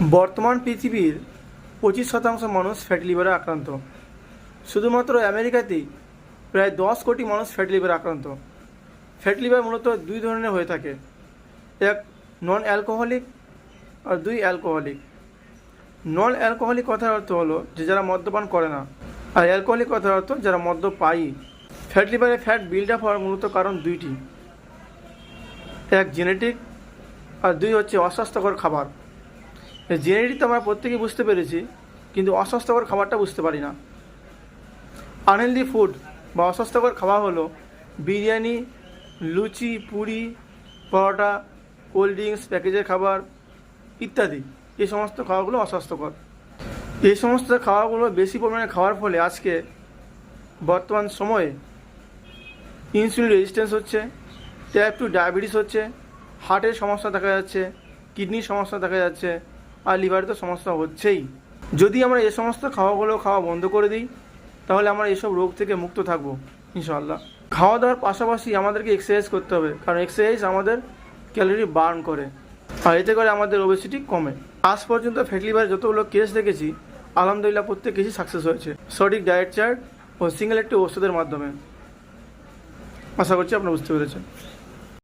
বর্তমান পৃথিবীর 25% মানুষ ফ্যাটি লিভারে আক্রান্ত। শুধুমাত্র আমেরিকাতেই প্রায় 10 কোটি মানুষ ফ্যাটি লিভারে আক্রান্ত। ফ্যাটি লিভার মূলত দুই ধরনের হয়ে থাকে, এক নন অ্যালকোহলিক আর দুই অ্যালকোহলিক। নন অ্যালকোহলিক কথার অর্থ হলো যে যারা মদ্যপান করে না, আর অ্যালকোহলিক কথার অর্থ যারা মদ্য পায়ই। ফ্যাটি লিভারে ফ্যাট বিল্ড আপ হওয়ার মূলত কারণ দুইটি, এক জেনেটিক আর দুই হচ্ছে অস্বাস্থ্যকর খাবার। জেনেটিক তো আমরা প্রত্যেকেই বুঝতে পেরেছি, কিন্তু অস্বাস্থ্যকর খাবারটা বুঝতে পারি না। আনহেলদি ফুড বা অস্বাস্থ্যকর খাবার হলো বিরিয়ানি, লুচি, পুরি, পরোটা, কোল্ড ড্রিঙ্কস, প্যাকেজের খাবার ইত্যাদি। এই সমস্ত খাবারগুলো অস্বাস্থ্যকর। এই সমস্ত খাবারগুলো বেশি পরিমাণে খাওয়ার ফলে আজকে বর্তমান সময়ে ইনসুলিন রেজিস্ট্যান্স হচ্ছে, টাইপ 2 ডায়াবেটিস হচ্ছে, হার্টের সমস্যা দেখা যাচ্ছে, কিডনির সমস্যা দেখা যাচ্ছে, আর লিভারে তো সমস্যা হচ্ছেই। যদি আমরা এই সমস্ত খাওয়াগুলো খাওয়া বন্ধ করে দিই, তাহলে আমরা এসব রোগ থেকে মুক্ত থাকবো ইনশাআল্লাহ। খাওয়া দাওয়ার পাশাপাশি আমাদেরকে এক্সারসাইজ করতে হবে, কারণ এক্সারসাইজ আমাদের ক্যালোরি বার্ন করে, আর এতে করে আমাদের ওবেসিটি কমে। আজ পর্যন্ত ফ্যাটি লিভার যতগুলো কেস দেখেছি, আলহামদুলিল্লাহ প্রত্যেক কেসই সাকসেস হয়েছে সঠিক ডায়েট চার্ট ও সিঙ্গেল একটি ওষুধের মাধ্যমে। আশা করছি আপনারা বুঝতে পেরেছেন।